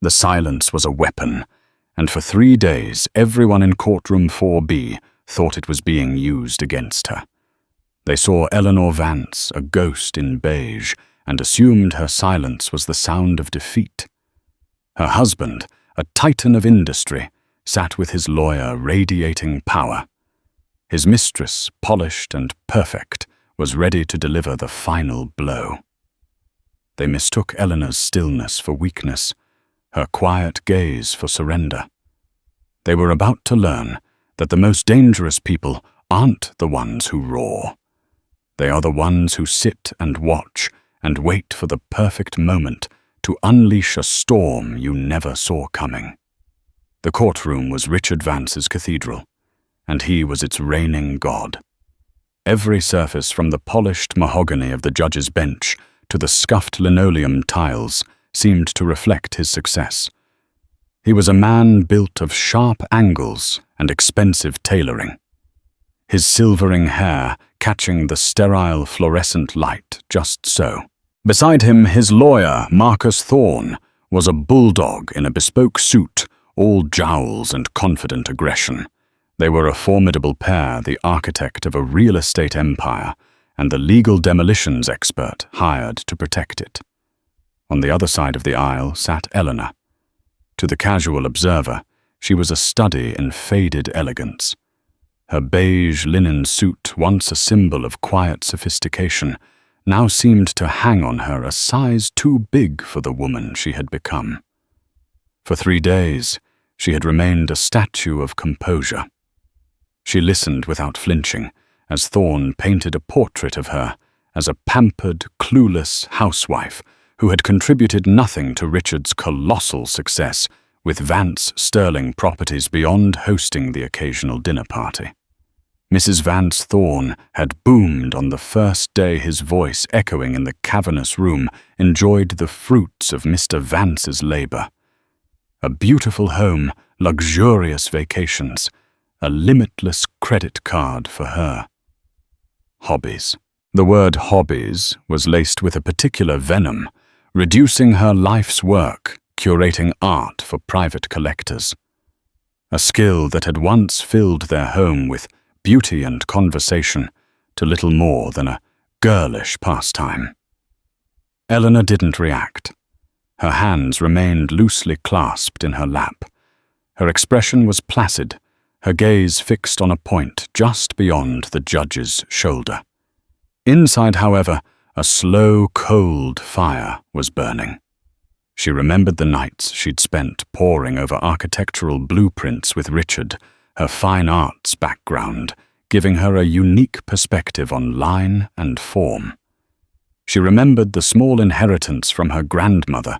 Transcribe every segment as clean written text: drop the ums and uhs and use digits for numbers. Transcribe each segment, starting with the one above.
The silence was a weapon, and for 3 days everyone in courtroom 4B thought it was being used against her. They saw Eleanor Vance, a ghost in beige, and assumed her silence was the sound of defeat. Her husband, a titan of industry, sat with his lawyer radiating power. His mistress, polished and perfect, was ready to deliver the final blow. They mistook Eleanor's stillness for weakness, her quiet gaze for surrender. They were about to learn that the most dangerous people aren't the ones who roar. They are the ones who sit and watch and wait for the perfect moment to unleash a storm you never saw coming. The courtroom was Richard Vance's cathedral, and he was its reigning god. Every surface from the polished mahogany of the judge's bench to the scuffed linoleum tiles seemed to reflect his success. He was a man built of sharp angles and expensive tailoring, his silvering hair catching the sterile fluorescent light just so. Beside him, his lawyer, Marcus Thorne, was a bulldog in a bespoke suit, all jowls and confident aggression. They were a formidable pair, the architect of a real estate empire and the legal demolitions expert hired to protect it. On the other side of the aisle sat Eleanor. To the casual observer, she was a study in faded elegance. Her beige linen suit, once a symbol of quiet sophistication, now seemed to hang on her a size too big for the woman she had become. For 3 days, she had remained a statue of composure. She listened without flinching as Thorne painted a portrait of her as a pampered, clueless housewife who had contributed nothing to Richard's colossal success with Vance sterling properties beyond hosting the occasional dinner party. Mrs. Vance Thorne had boomed on the first day his voice, echoing in the cavernous room, enjoyed the fruits of Mr. Vance's labor. A beautiful home, luxurious vacations, a limitless credit card for her. Hobbies. The word hobbies was laced with a particular venom, reducing her life's work, curating art for private collectors. A skill that had once filled their home with beauty and conversation to little more than a girlish pastime. Eleanor didn't react. Her hands remained loosely clasped in her lap. Her expression was placid, her gaze fixed on a point just beyond the judge's shoulder. Inside, however, a slow, cold fire was burning. She remembered the nights she'd spent poring over architectural blueprints with Richard, her fine arts background giving her a unique perspective on line and form. She remembered the small inheritance from her grandmother,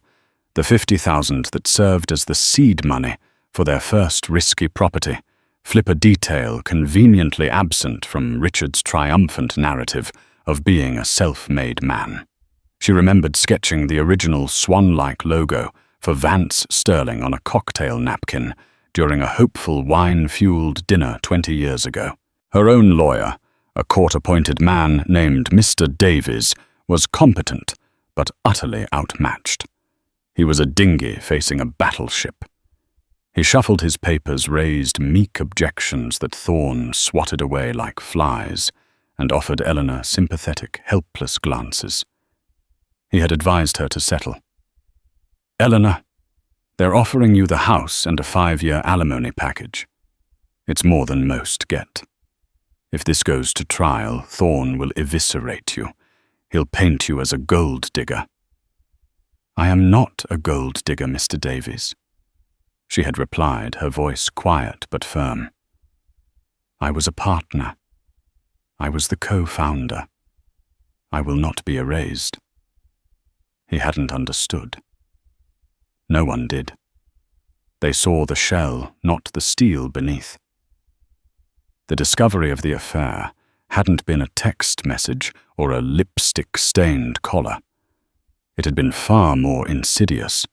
the $50,000 that served as the seed money for their first risky property, flip a detail conveniently absent from Richard's triumphant narrative of being a self-made man. She remembered sketching the original swan-like logo for Vance Sterling on a cocktail napkin during a hopeful wine-fueled dinner 20 years ago. Her own lawyer, a court-appointed man named Mr. Davies, was competent but utterly outmatched. He was a dinghy facing a battleship. He shuffled his papers, raised meek objections that Thorne swatted away like flies, and offered Eleanor sympathetic, helpless glances. He had advised her to settle. "Eleanor, they're offering you the house and a 5-year alimony package. It's more than most get. If this goes to trial, Thorne will eviscerate you. He'll paint you as a gold digger." "I am not a gold digger, Mr. Davies," she had replied, her voice quiet but firm. "I was a partner. I was the co-founder. I will not be erased." He hadn't understood. No one did. They saw the shell, not the steel beneath. The discovery of the affair hadn't been a text message or a lipstick-stained collar. It had been far more insidious,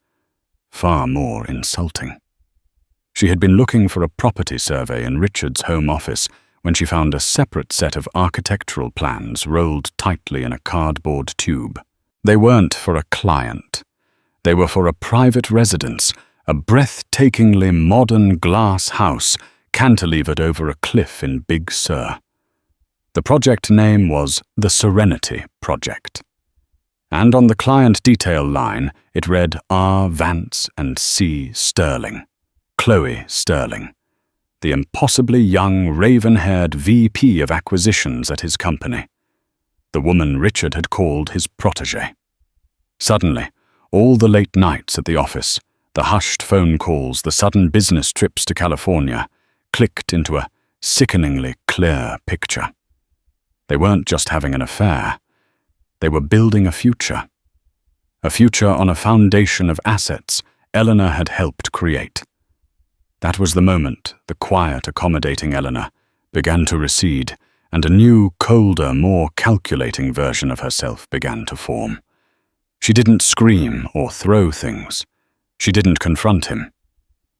far more insulting. She had been looking for a property survey in Richard's home office when she found a separate set of architectural plans rolled tightly in a cardboard tube. They weren't for a client. They were for a private residence, a breathtakingly modern glass house cantilevered over a cliff in Big Sur. The project name was the Serenity Project. And on the client detail line, it read R. Vance and C. Sterling, Chloe Sterling, the impossibly young, raven-haired VP of acquisitions at his company, the woman Richard had called his protégé. Suddenly, all the late nights at the office, the hushed phone calls, the sudden business trips to California, clicked into a sickeningly clear picture. They weren't just having an affair. They were building a future on a foundation of assets Eleanor had helped create. That was the moment the quiet, accommodating Eleanor began to recede, and a new, colder, more calculating version of herself began to form. She didn't scream or throw things. She didn't confront him.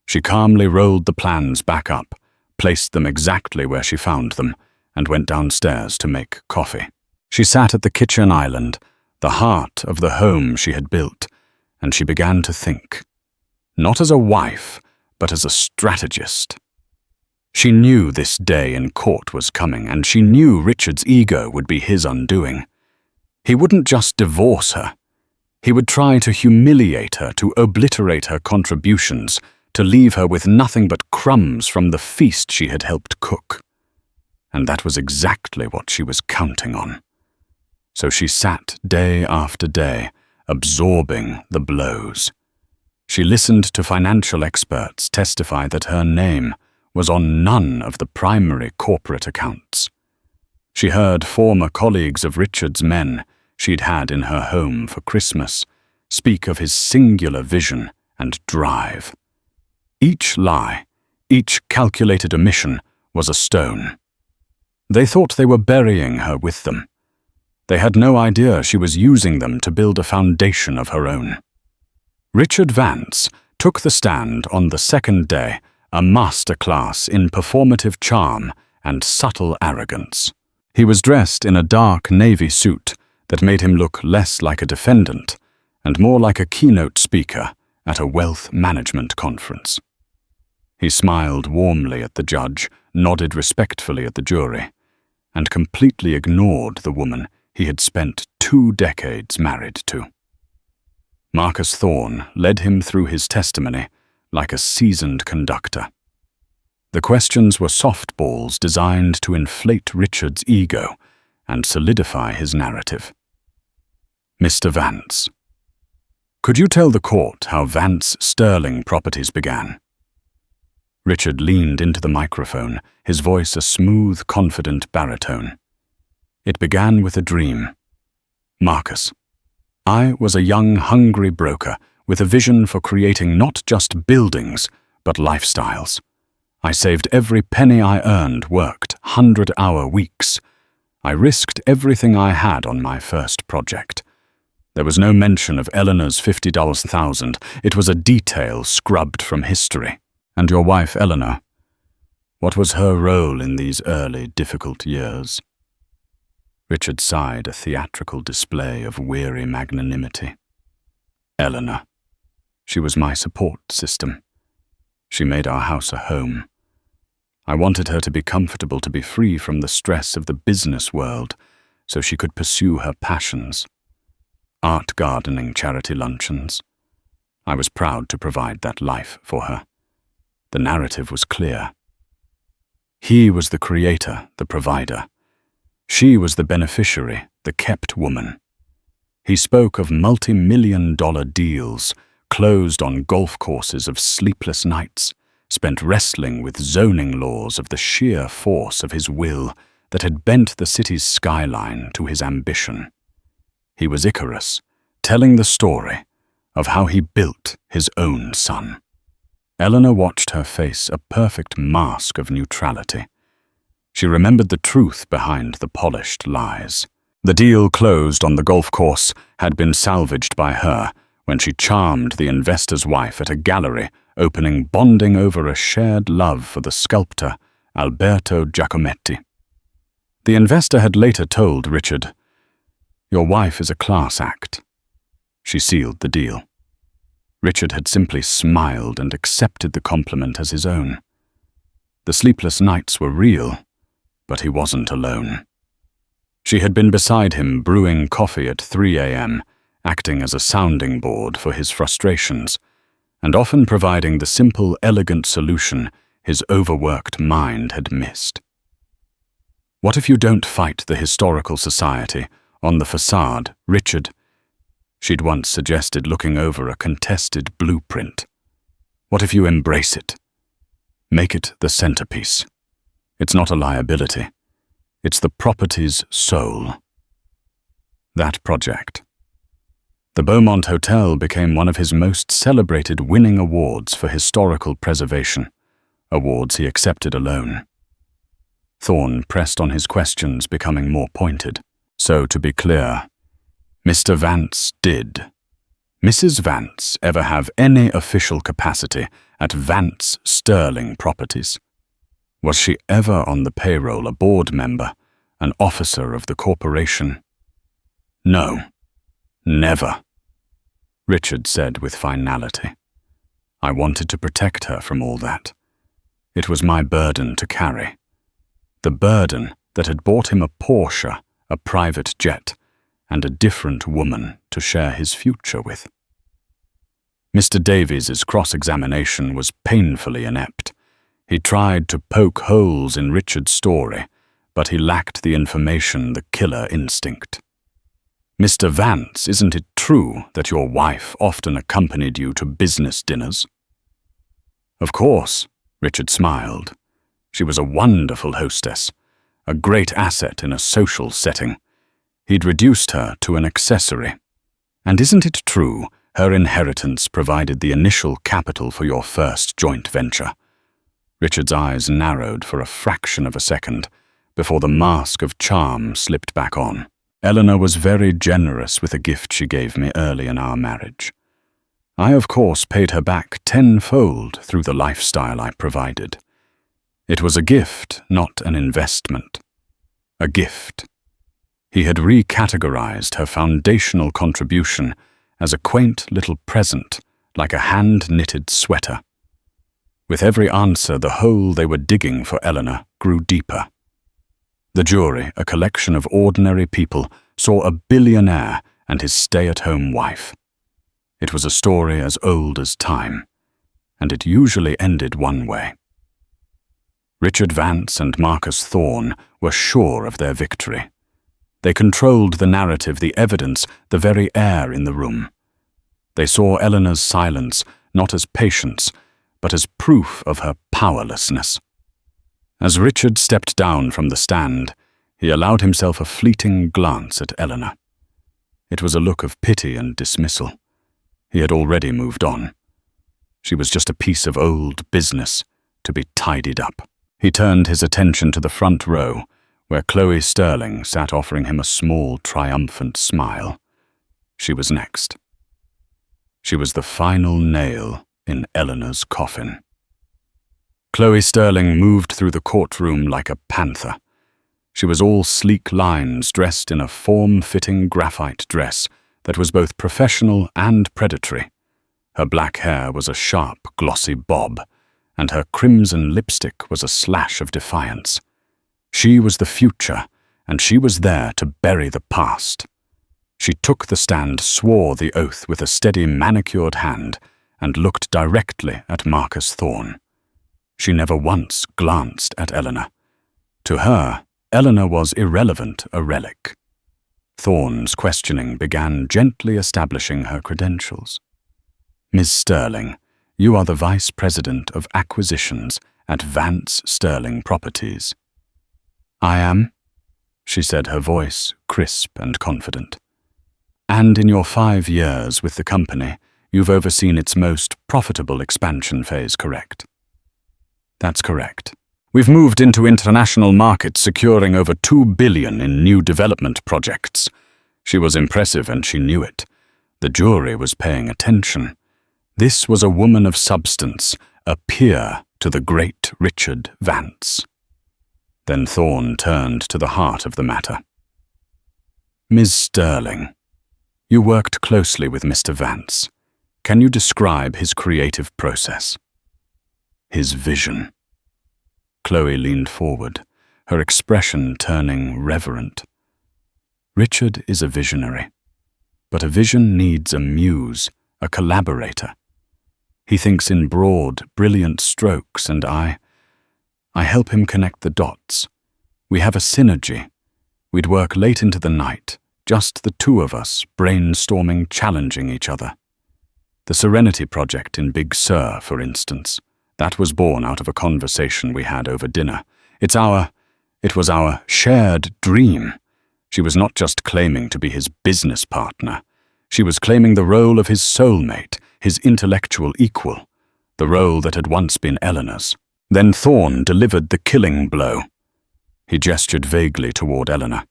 She calmly rolled the plans back up, placed them exactly where she found them, and went downstairs to make coffee. She sat at the kitchen island, the heart of the home she had built, and she began to think. Not as a wife, but as a strategist. She knew this day in court was coming, and she knew Richard's ego would be his undoing. He wouldn't just divorce her. He would try to humiliate her, to obliterate her contributions, to leave her with nothing but crumbs from the feast she had helped cook. And that was exactly what she was counting on. So she sat day after day, absorbing the blows. She listened to financial experts testify that her name was on none of the primary corporate accounts. She heard former colleagues of Richard's men she'd had in her home for Christmas speak of his singular vision and drive. Each lie, each calculated omission was a stone. They thought they were burying her with them. They had no idea she was using them to build a foundation of her own. Richard Vance took the stand on the second day, a masterclass in performative charm and subtle arrogance. He was dressed in a dark navy suit that made him look less like a defendant and more like a keynote speaker at a wealth management conference. He smiled warmly at the judge, nodded respectfully at the jury, and completely ignored the woman he had spent 2 decades married to. Marcus Thorne led him through his testimony like a seasoned conductor. The questions were softballs designed to inflate Richard's ego and solidify his narrative. Mr. Vance. Could you tell the court how Vance Sterling Properties began? Richard leaned into the microphone, his voice a smooth, confident baritone. It began with a dream. Marcus. I was a young, hungry broker with a vision for creating not just buildings, but lifestyles. I saved every penny I earned, worked 100-hour weeks. I risked everything I had on my first project. There was no mention of Eleanor's $50,000. It was a detail scrubbed from history. And your wife, Eleanor, what was her role in these early, difficult years? Richard sighed, a theatrical display of weary magnanimity. Eleanor. She was my support system. She made our house a home. I wanted her to be comfortable, to be free from the stress of the business world, so she could pursue her passions. Art gardening, charity luncheons. I was proud to provide that life for her. The narrative was clear. He was the creator, the provider. She was the beneficiary, the kept woman. He spoke of multi-million-dollar deals, closed on golf courses of sleepless nights, spent wrestling with zoning laws of the sheer force of his will that had bent the city's skyline to his ambition. He was Icarus, telling the story of how he built his own sun. Eleanor watched her face a perfect mask of neutrality. She remembered the truth behind the polished lies. The deal closed on the golf course had been salvaged by her when she charmed the investor's wife at a gallery opening, bonding over a shared love for the sculptor Alberto Giacometti. The investor had later told Richard, "Your wife is a class act." She sealed the deal. Richard had simply smiled and accepted the compliment as his own. The sleepless nights were real, but he wasn't alone. She had been beside him brewing coffee at 3 a.m., acting as a sounding board for his frustrations, and often providing the simple, elegant solution his overworked mind had missed. "What if you don't fight the Historical Society on the facade, Richard?" She'd once suggested, looking over a contested blueprint. "What if you embrace it? Make it the centerpiece. It's not a liability. It's the property's soul." That project. The Beaumont Hotel became one of his most celebrated winning awards for historical preservation, awards he accepted alone. Thorne pressed on his questions, becoming more pointed. "So, to be clear, Mr. Vance did. Mrs. Vance ever have any official capacity at Vance Sterling Properties? Was she ever on the payroll, a board member, an officer of the corporation?" "No, never," Richard said with finality. "I wanted to protect her from all that. It was my burden to carry. The burden that had bought him a Porsche, a private jet, and a different woman to share his future with." Mr. Davies's cross-examination was painfully inept. He tried to poke holes in Richard's story, but he lacked the information, the killer instinct. "Mr. Vance, isn't it true that your wife often accompanied you to business dinners?" "Of course," Richard smiled. "She was a wonderful hostess, a great asset in a social setting. He'd reduced her to an accessory. And isn't it true her inheritance provided the initial capital for your first joint venture?" Richard's eyes narrowed for a fraction of a second before the mask of charm slipped back on. "Eleanor was very generous with a gift she gave me early in our marriage. I, of course, paid her back tenfold through the lifestyle I provided. It was a gift, not an investment. A gift." He had recategorized her foundational contribution as a quaint little present, like a hand-knitted sweater. With every answer, the hole they were digging for Eleanor grew deeper. The jury, a collection of ordinary people, saw a billionaire and his stay-at-home wife. It was a story as old as time, and it usually ended one way. Richard Vance and Marcus Thorne were sure of their victory. They controlled the narrative, the evidence, the very air in the room. They saw Eleanor's silence not as patience, but as proof of her powerlessness. As Richard stepped down from the stand, he allowed himself a fleeting glance at Eleanor. It was a look of pity and dismissal. He had already moved on. She was just a piece of old business to be tidied up. He turned his attention to the front row, where Chloe Sterling sat offering him a small, triumphant smile. She was next. She was the final nail in Eleanor's coffin. Chloe Sterling moved through the courtroom like a panther. She was all sleek lines, dressed in a form-fitting graphite dress that was both professional and predatory. Her black hair was a sharp, glossy bob, and her crimson lipstick was a slash of defiance. She was the future, and she was there to bury the past. She took the stand, swore the oath with a steady, manicured hand, and looked directly at Marcus Thorne. She never once glanced at Eleanor. To her, Eleanor was irrelevant, a relic. Thorne's questioning began, gently establishing her credentials. "Ms. Sterling, you are the Vice President of Acquisitions at Vance Sterling Properties." "I am," she said, her voice crisp and confident. "And in your 5 years with the company, you've overseen its most profitable expansion phase, correct?" "That's correct. We've moved into international markets, securing over $2 billion in new development projects." She was impressive, and she knew it. The jury was paying attention. This was a woman of substance, a peer to the great Richard Vance. Then Thorne turned to the heart of the matter. "Ms. Sterling, you worked closely with Mr. Vance. Can you describe his creative process? His vision. Chloe leaned forward, her expression turning reverent. Richard is a visionary, but a vision needs a muse, a collaborator. He thinks in broad, brilliant strokes, and I help him connect the dots. We have a synergy. We'd work late into the night, just the two of us, brainstorming, challenging each other. The Serenity Project in Big Sur, for instance, that was born out of a conversation we had over dinner. It was our shared dream. She was not just claiming to be his business partner. She was claiming the role of his soulmate, his intellectual equal, the role that had once been Eleanor's. Then Thorne delivered the killing blow. He gestured vaguely toward Eleanor.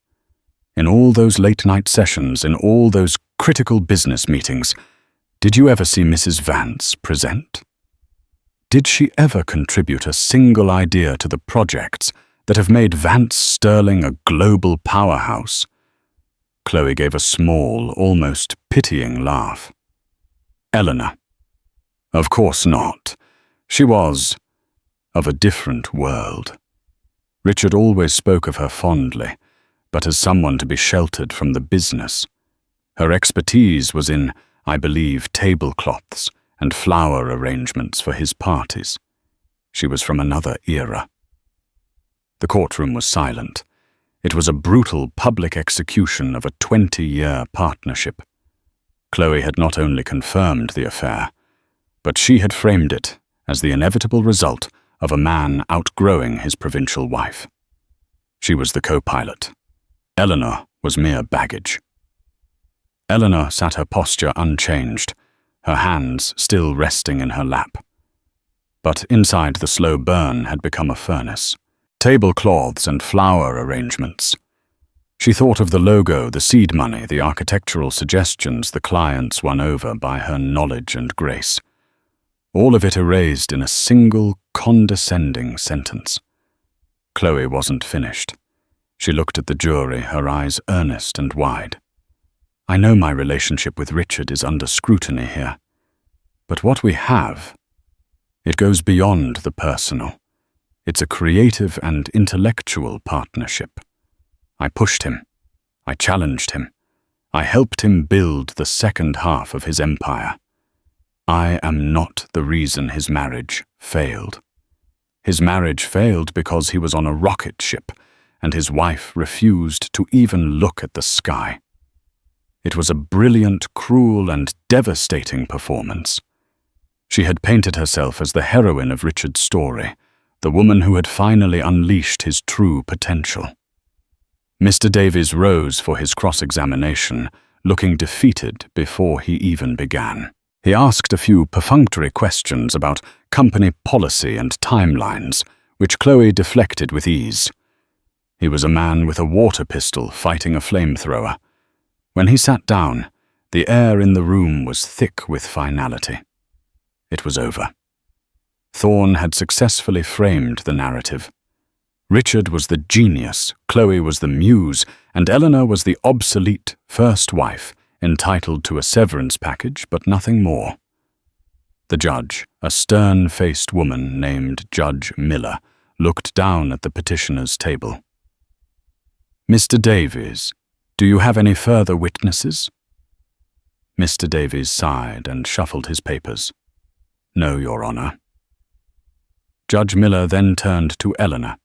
In all those late-night sessions, in all those critical business meetings, did you ever see Mrs. Vance present? Did she ever contribute a single idea to the projects that have made Vance Sterling a global powerhouse? Chloe gave a small, almost pitying laugh. Eleanor. Of course not. She was of a different world. Richard always spoke of her fondly, but as someone to be sheltered from the business. Her expertise was in, I believe, tablecloths and flower arrangements for his parties. She was from another era. The courtroom was silent. It was a brutal public execution of a 20-year partnership. Chloe had not only confirmed the affair, but she had framed it as the inevitable result of a man outgrowing his provincial wife. She was the co-pilot. Eleanor was mere baggage. Eleanor sat her posture unchanged, her hands still resting in her lap. But inside the slow burn had become a furnace. Tablecloths and flower arrangements. She thought of the logo, the seed money, the architectural suggestions the clients won over by her knowledge and grace. All of it erased in a single, condescending sentence. Chloe wasn't finished. She looked at the jury, her eyes earnest and wide. I know my relationship with Richard is under scrutiny here, but what we have, it goes beyond the personal. It's a creative and intellectual partnership. I pushed him. I challenged him. I helped him build the second half of his empire. I am not the reason his marriage failed. His marriage failed because he was on a rocket ship, and his wife refused to even look at the sky. It was a brilliant, cruel, and devastating performance. She had painted herself as the heroine of Richard's story, the woman who had finally unleashed his true potential. Mr. Davies rose for his cross-examination, looking defeated before he even began. He asked a few perfunctory questions about company policy and timelines, which Chloe deflected with ease. He was a man with a water pistol fighting a flamethrower. When he sat down, the air in the room was thick with finality. It was over. Thorne had successfully framed the narrative. Richard was the genius, Chloe was the muse, and Eleanor was the obsolete first wife, entitled to a severance package, but nothing more. The judge, a stern-faced woman named Judge Miller, looked down at the petitioner's table. Mr. Davies, do you have any further witnesses? Mr. Davies sighed and shuffled his papers. No, Your Honor. Judge Miller then turned to Eleanor.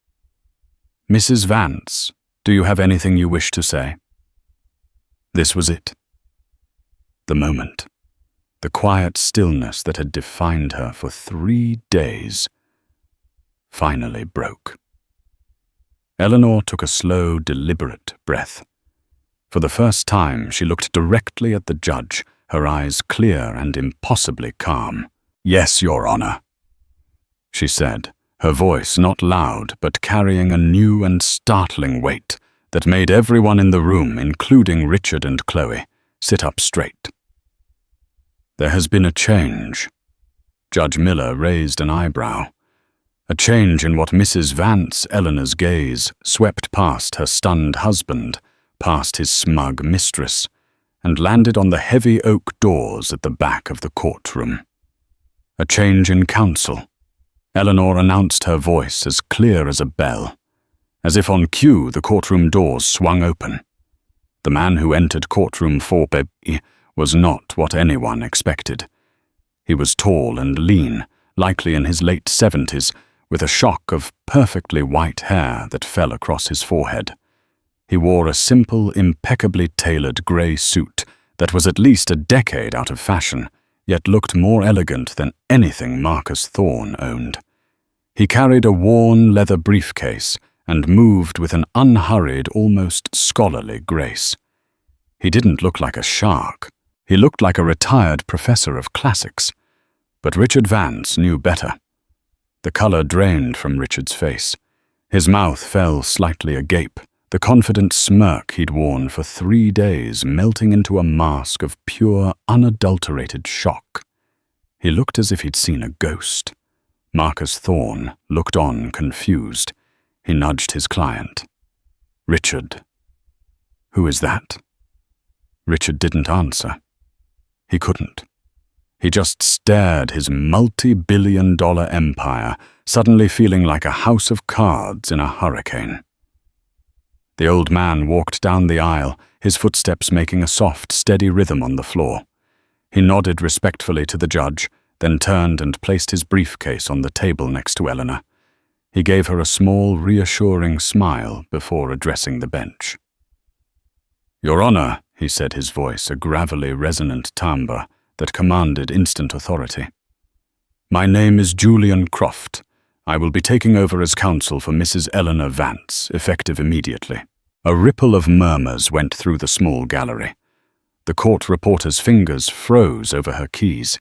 Mrs. Vance, do you have anything you wish to say? This was it. The moment. The quiet stillness that had defined her for 3 days finally broke. Eleanor took a slow, deliberate breath. For the first time, she looked directly at the judge, her eyes clear and impossibly calm. Yes, Your Honor, she said, her voice not loud but carrying a new and startling weight that made everyone in the room, including Richard and Chloe, sit up straight. There has been a change. Judge Miller raised an eyebrow. A change in what Mrs. Vance, Eleanor's gaze, swept past her stunned husband, past his smug mistress, and landed on the heavy oak doors at the back of the courtroom. A change in counsel. Eleanor announced her voice as clear as a bell. As if on cue, the courtroom doors swung open. The man who entered courtroom 4B was not what anyone expected. He was tall and lean, likely in his late 70s, with a shock of perfectly white hair that fell across his forehead. He wore a simple, impeccably tailored grey suit that was at least a decade out of fashion, yet looked more elegant than anything Marcus Thorne owned. He carried a worn leather briefcase and moved with an unhurried, almost scholarly grace. He didn't look like a shark. He looked like a retired professor of classics. But Richard Vance knew better. The color drained from Richard's face. His mouth fell slightly agape, the confident smirk he'd worn for 3 days melting into a mask of pure, unadulterated shock. He looked as if he'd seen a ghost. Marcus Thorne looked on, confused. He nudged his client. "Richard." "Who is that?" Richard didn't answer. He couldn't. He just stared his multi-billion-dollar empire, suddenly feeling like a house of cards in a hurricane. The old man walked down the aisle, his footsteps making a soft, steady rhythm on the floor. He nodded respectfully to the judge, then turned and placed his briefcase on the table next to Eleanor. He gave her a small, reassuring smile before addressing the bench. "Your Honor," he said, his voice a gravelly, resonant timbre that commanded instant authority. "My name is Julian Croft. I will be taking over as counsel for Mrs. Eleanor Vance, effective immediately." A ripple of murmurs went through the small gallery. The court reporter's fingers froze over her keys.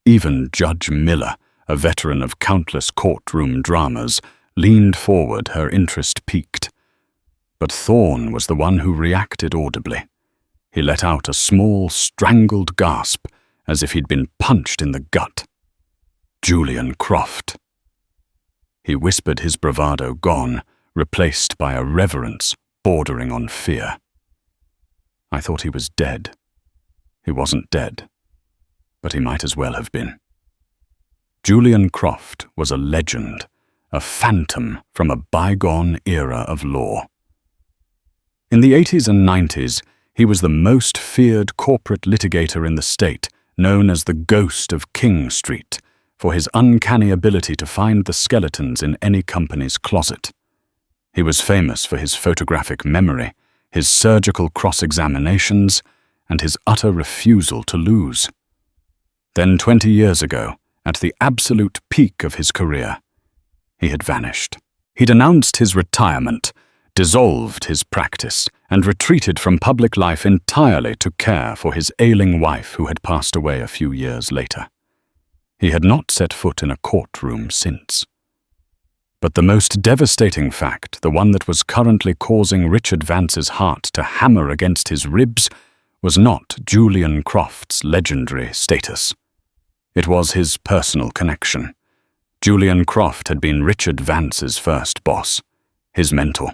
Even Judge Miller, a veteran of countless courtroom dramas, leaned forward, her interest piqued. But Thorne was the one who reacted audibly. He let out a small, strangled gasp, as if he'd been punched in the gut. "Julian Croft." He whispered, his bravado gone, replaced by a reverence bordering on fear. "I thought he was dead." He wasn't dead, but he might as well have been. Julian Croft was a legend, a phantom from a bygone era of law. In the 80s and 90s, he was the most feared corporate litigator in the state, known as the Ghost of King Street, for his uncanny ability to find the skeletons in any company's closet. He was famous for his photographic memory, his surgical cross-examinations, and his utter refusal to lose. Then 20 years ago, at the absolute peak of his career, he had vanished. He'd announced his retirement, dissolved his practice, and retreated from public life entirely to care for his ailing wife who had passed away a few years later. He had not set foot in a courtroom since. But the most devastating fact, the one that was currently causing Richard Vance's heart to hammer against his ribs, was not Julian Croft's legendary status. It was his personal connection. Julian Croft had been Richard Vance's first boss, his mentor.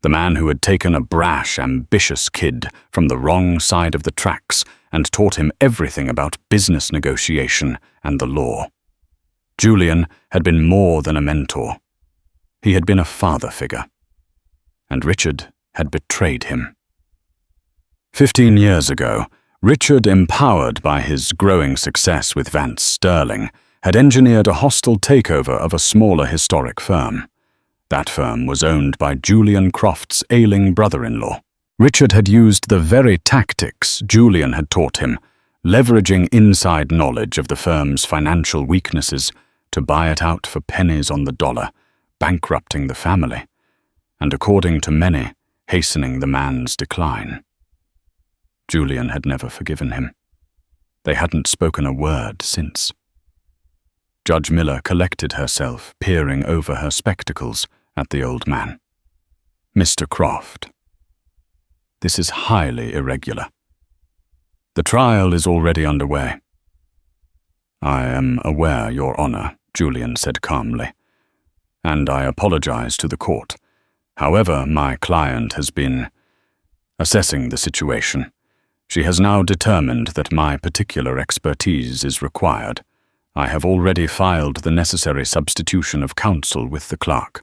The man who had taken a brash, ambitious kid from the wrong side of the tracks and taught him everything about business negotiation and the law. Julian had been more than a mentor. He had been a father figure. And Richard had betrayed him. 15 years ago, Richard, empowered by his growing success with Vance Sterling, had engineered a hostile takeover of a smaller historic firm. That firm was owned by Julian Croft's ailing brother-in-law. Richard had used the very tactics Julian had taught him, leveraging inside knowledge of the firm's financial weaknesses to buy it out for pennies on the dollar, bankrupting the family, and according to many, hastening the man's decline. Julian had never forgiven him. They hadn't spoken a word since. Judge Miller collected herself, peering over her spectacles at the old man. "Mr. Croft, this is highly irregular. The trial is already underway." "I am aware, Your Honor," Julian said calmly, "and I apologize to the court. However, my client has been assessing the situation. She has now determined that my particular expertise is required. I have already filed the necessary substitution of counsel with the clerk.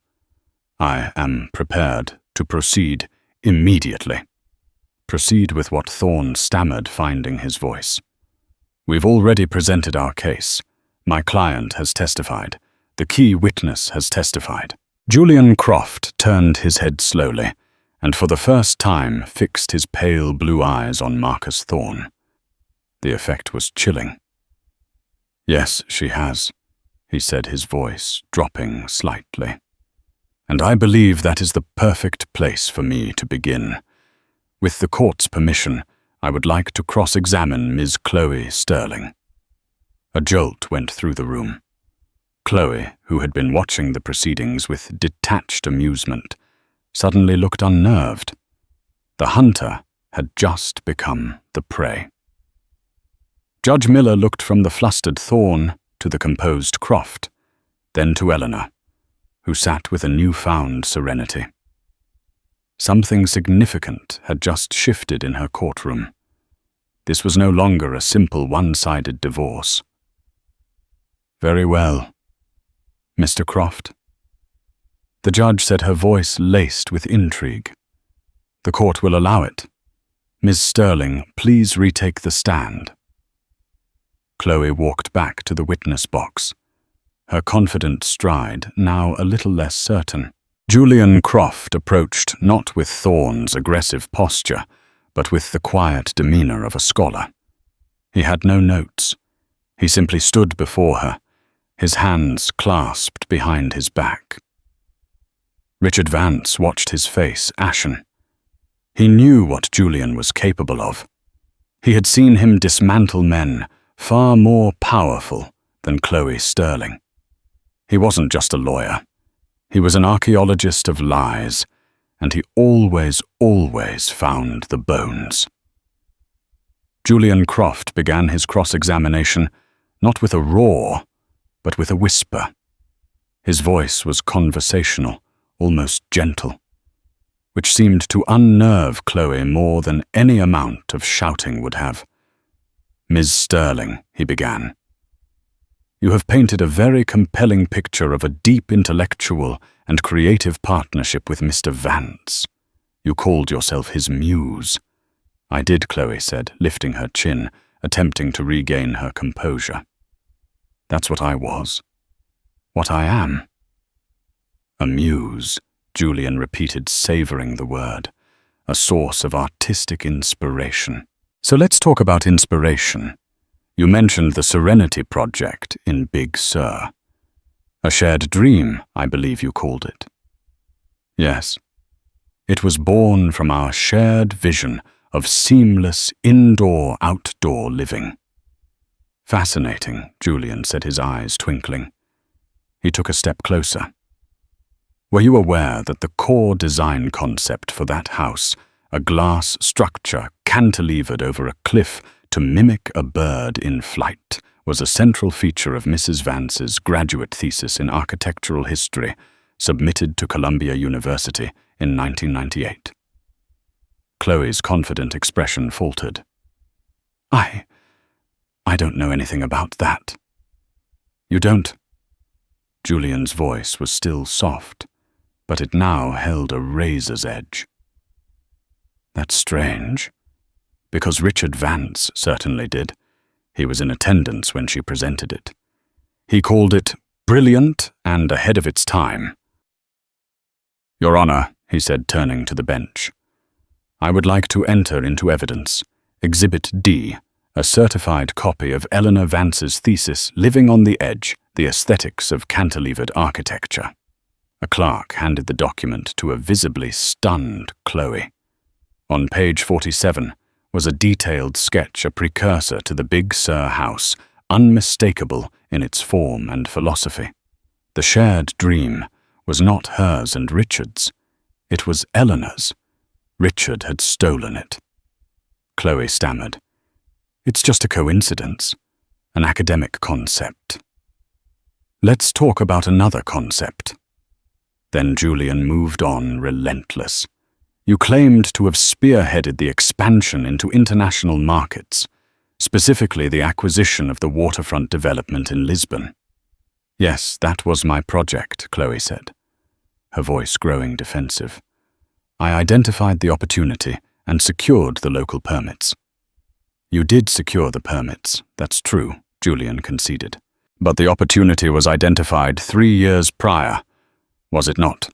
I am prepared to proceed immediately. Proceed with what Thorne stammered, finding his voice. We've already presented our case. My client has testified. The key witness has testified. Julian Croft turned his head slowly, and for the first time fixed his pale blue eyes on Marcus Thorne. The effect was chilling. Yes, she has, he said, his voice dropping slightly. And I believe that is the perfect place for me to begin. With the court's permission, I would like to cross-examine Ms. Chloe Sterling. A jolt went through the room. Chloe, who had been watching the proceedings with detached amusement, suddenly looked unnerved. The hunter had just become the prey. Judge Miller looked from the flustered Thorne to the composed Croft, then to Eleanor, who sat with a newfound serenity. Something significant had just shifted in her courtroom. This was no longer a simple one-sided divorce. Very well, Mr. Croft. The judge said, her voice laced with intrigue. The court will allow it. Ms. Sterling, please retake the stand. Chloe walked back to the witness box, her confident stride now a little less certain. Julian Croft approached not with Thorne's aggressive posture, but with the quiet demeanor of a scholar. He had no notes. He simply stood before her, his hands clasped behind his back. Richard Vance watched his face ashen. He knew what Julian was capable of. He had seen him dismantle men far more powerful than Chloe Sterling. He wasn't just a lawyer. He was an archaeologist of lies, and he always found the bones. Julian Croft began his cross-examination not with a roar, but with a whisper. His voice was conversational, almost gentle, which seemed to unnerve Chloe more than any amount of shouting would have. Ms. Sterling, he began, you have painted a very compelling picture of a deep intellectual and creative partnership with Mr. Vance. You called yourself his muse. I did, Chloe said, lifting her chin, attempting to regain her composure. That's what I was. What I am. A muse, Julian repeated, savoring the word. A source of artistic inspiration. So let's talk about inspiration. You mentioned the Serenity Project in Big Sur. A shared dream, I believe you called it. Yes. It was born from our shared vision of seamless indoor-outdoor living. Fascinating, Julian said, his eyes twinkling. He took a step closer. Were you aware that the core design concept for that house, a glass structure cantilevered over a cliff to mimic a bird in flight, was a central feature of Mrs. Vance's graduate thesis in architectural history, submitted to Columbia University in 1998. Chloe's confident expression faltered. I don't know anything about that. You don't? Julian's voice was still soft, but it now held a razor's edge. That's strange, because Richard Vance certainly did. He was in attendance when she presented it. He called it brilliant and ahead of its time. Your Honor, he said, turning to the bench, I would like to enter into evidence Exhibit D, a certified copy of Eleanor Vance's thesis, Living on the Edge, the Aesthetics of Cantilevered Architecture. A clerk handed the document to a visibly stunned Chloe. On page 47 was a detailed sketch, a precursor to the Big Sur house, unmistakable in its form and philosophy. The shared dream was not hers and Richard's. It was Eleanor's. Richard had stolen it. Chloe stammered. It's just a coincidence, an academic concept. Let's talk about another concept. Then Julian moved on, relentless. You claimed to have spearheaded the expansion into international markets, specifically the acquisition of the waterfront development in Lisbon. Yes, that was my project, Chloe said, her voice growing defensive. I identified the opportunity and secured the local permits. You did secure the permits, that's true, Julian conceded. But the opportunity was identified 3 years prior, was it not?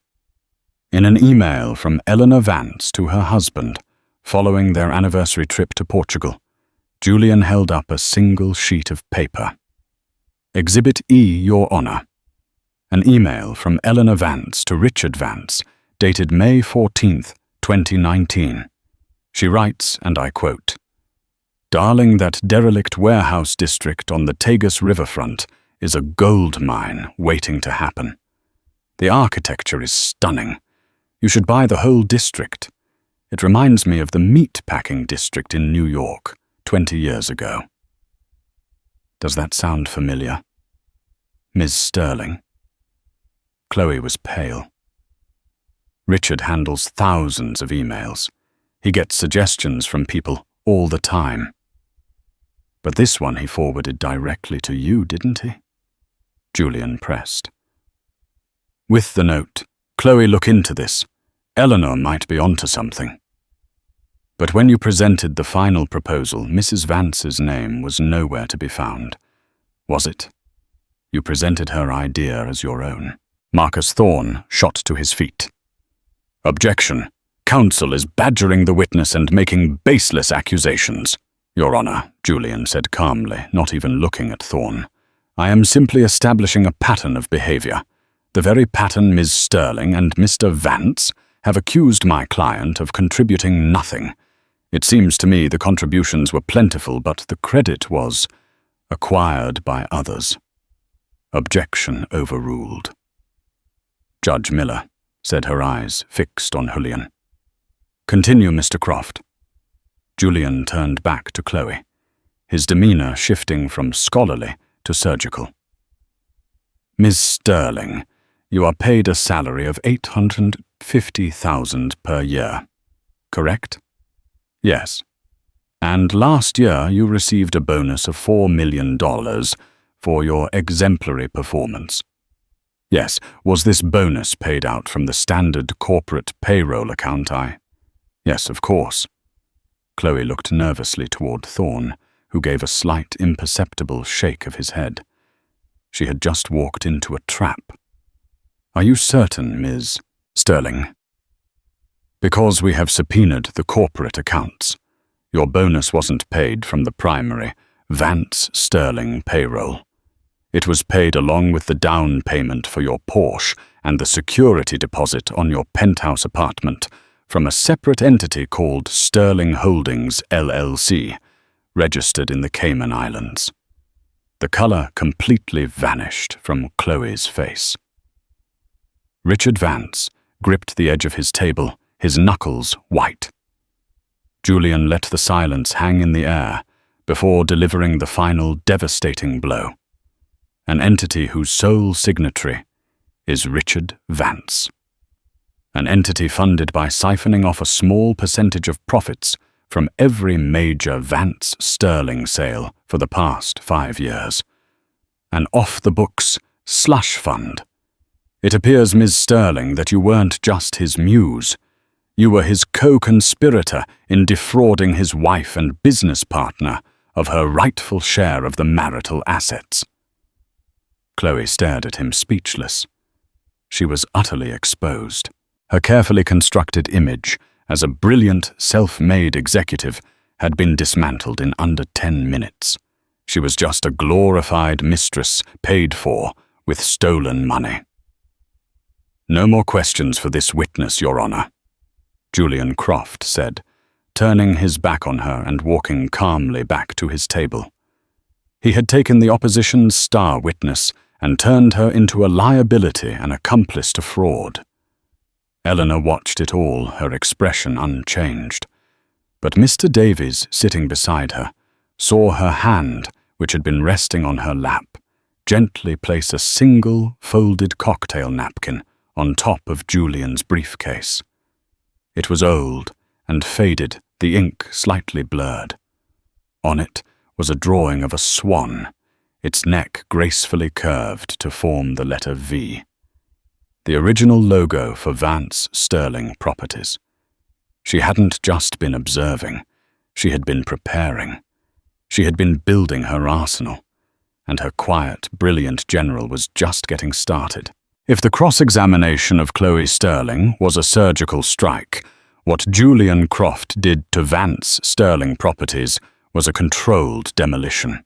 In an email from Eleanor Vance to her husband, following their anniversary trip to Portugal, Julian held up a single sheet of paper. Exhibit E, Your Honor. An email from Eleanor Vance to Richard Vance, dated May 14th, 2019. She writes, and I quote, "Darling, that derelict warehouse district on the Tagus riverfront is a gold mine waiting to happen. The architecture is stunning. You should buy the whole district. It reminds me of the meat-packing district in New York 20 years ago." Does that sound familiar? Ms. Sterling? Chloe was pale. Richard handles thousands of emails. He gets suggestions from people all the time. But this one he forwarded directly to you, didn't he? Julian pressed. With the note, "Chloe, look into this. Eleanor might be onto something." But when you presented the final proposal, Mrs. Vance's name was nowhere to be found. Was it? You presented her idea as your own. Marcus Thorne shot to his feet. "Objection. Counsel is badgering the witness and making baseless accusations." "Your Honor," Julian said calmly, not even looking at Thorne. "I am simply establishing a pattern of behavior. The very pattern Ms. Sterling and Mr. Vance have accused my client of contributing nothing. It seems to me the contributions were plentiful, but the credit was acquired by others." Objection overruled. Judge Miller said, her eyes fixed on Julian. "Continue, Mr. Croft." Julian turned back to Chloe, his demeanor shifting from scholarly to surgical. "Ms. Sterling, you are paid a salary of $850,000 per year, correct?" "Yes. And last year you received a bonus of $4 million for your exemplary performance." "Yes. Was this bonus paid out from the standard corporate payroll account "Yes, of course." Chloe looked nervously toward Thorne, who gave a slight, imperceptible shake of his head. She had just walked into a trap. "Are you certain, Ms. Sterling?" "Because we have subpoenaed the corporate accounts. Your bonus wasn't paid from the primary Vance Sterling payroll. It was paid along with the down payment for your Porsche and the security deposit on your penthouse apartment from a separate entity called Sterling Holdings, LLC, registered in the Cayman Islands." The color completely vanished from Chloe's face. Richard Vance gripped the edge of his table, his knuckles white. Julian let the silence hang in the air before delivering the final devastating blow. An entity whose sole signatory is Richard Vance. An entity funded by siphoning off a small percentage of profits from every major Vance Sterling sale for the past 5 years. An off-the-books slush fund. It appears, Ms. Sterling, that you weren't just his muse. You were his co-conspirator in defrauding his wife and business partner of her rightful share of the marital assets. Chloe stared at him speechless. She was utterly exposed. Her carefully constructed image as a brilliant, self-made executive had been dismantled in under 10 minutes. She was just a glorified mistress paid for with stolen money. "No more questions for this witness, Your Honor," Julian Croft said, turning his back on her and walking calmly back to his table. He had taken the opposition's star witness and turned her into a liability and accomplice to fraud. Eleanor watched it all, her expression unchanged. But Mr. Davies, sitting beside her, saw her hand, which had been resting on her lap, gently place a single folded cocktail napkin on top of Julian's briefcase. It was old and faded, the ink slightly blurred. On it was a drawing of a swan, its neck gracefully curved to form the letter V. The original logo for Vance Sterling Properties. She hadn't just been observing, she had been preparing. She had been building her arsenal, and her quiet, brilliant general was just getting started. If the cross-examination of Chloe Sterling was a surgical strike, what Julian Croft did to Vance Sterling Properties was a controlled demolition.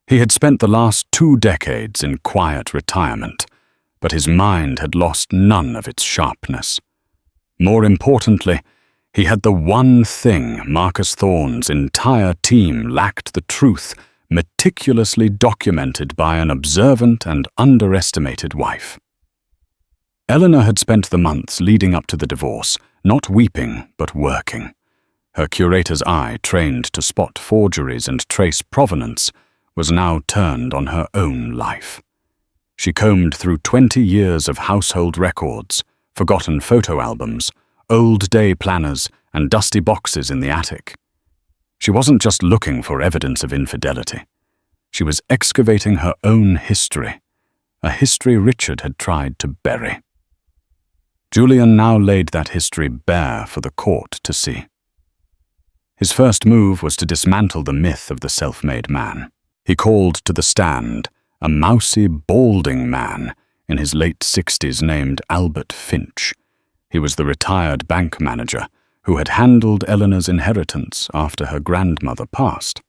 He had spent the last 2 decades in quiet retirement, but his mind had lost none of its sharpness. More importantly, he had the one thing Marcus Thorne's entire team lacked: the truth, meticulously documented by an observant and underestimated wife. Eleanor had spent the months leading up to the divorce, not weeping, but working. Her curator's eye, trained to spot forgeries and trace provenance, was now turned on her own life. She combed through 20 years of household records, forgotten photo albums, old day planners, and dusty boxes in the attic. She wasn't just looking for evidence of infidelity. She was excavating her own history, a history Richard had tried to bury. Julian now laid that history bare for the court to see. His first move was to dismantle the myth of the self-made man. He called to the stand a mousy, balding man in his late 60s named Albert Finch. He was the retired bank manager who had handled Eleanor's inheritance after her grandmother passed.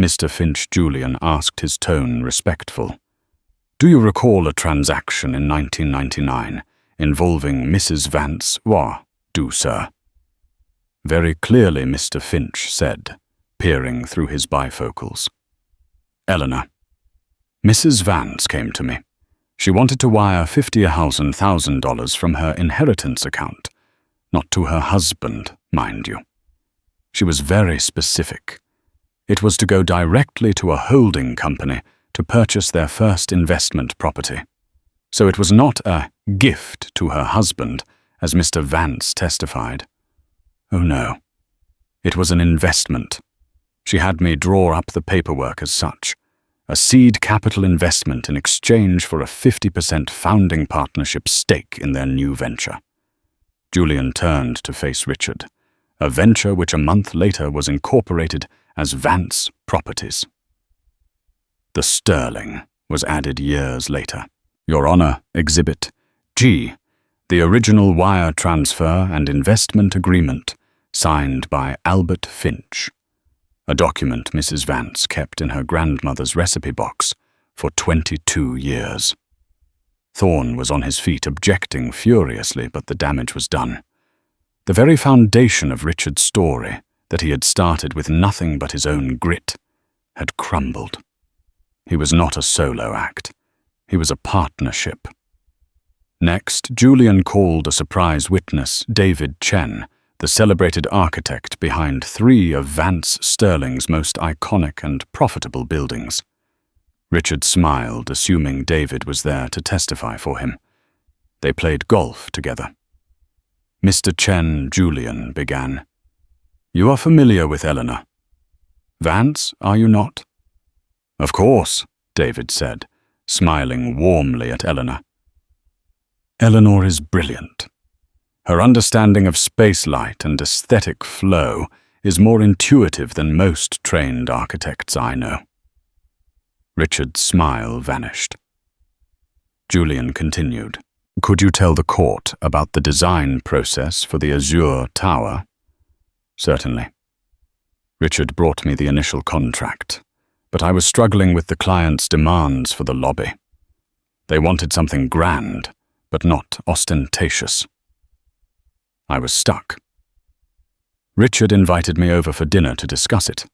Mr. Finch Julian asked, his tone respectful. "Do you recall a transaction in 1999 involving Mrs. Vance?" "Why, do, sir." Very clearly, Mr. Finch said, peering through his bifocals. "Eleanor, Mrs. Vance came to me. She wanted to wire $50,000 from her inheritance account, not to her husband, mind you. She was very specific. It was to go directly to a holding company to purchase their first investment property. So it was not a gift to her husband, as Mr. Vance testified. Oh no, it was an investment. She had me draw up the paperwork as such. A seed capital investment in exchange for a 50% founding partnership stake in their new venture." Julian turned to face Richard, a venture which a month later was incorporated as Vance Properties. The Sterling was added years later. Your Honor, Exhibit G, the original wire transfer and investment agreement, signed by Albert Finch. A document Mrs. Vance kept in her grandmother's recipe box for 22 years. Thorne was on his feet, objecting furiously, but the damage was done. The very foundation of Richard's story, that he had started with nothing but his own grit, had crumbled. He was not a solo act. He was a partnership. Next, Julian called a surprise witness, David Chen, the celebrated architect behind 3 of Vance Sterling's most iconic and profitable buildings. Richard smiled, assuming David was there to testify for him. They played golf together. Mr. Chen Julian began. "You are familiar with Eleanor Vance, are you not?" "Of course," David said, smiling warmly at Eleanor. "Eleanor is brilliant. Her understanding of spacelight and aesthetic flow is more intuitive than most trained architects I know." Richard's smile vanished. Julian continued. "Could you tell the court about the design process for the Azure Tower?" "Certainly." Richard brought me the initial contract, but I was struggling with the client's demands for the lobby. They wanted something grand, but not ostentatious. I was stuck. Richard invited me over for dinner to discuss it.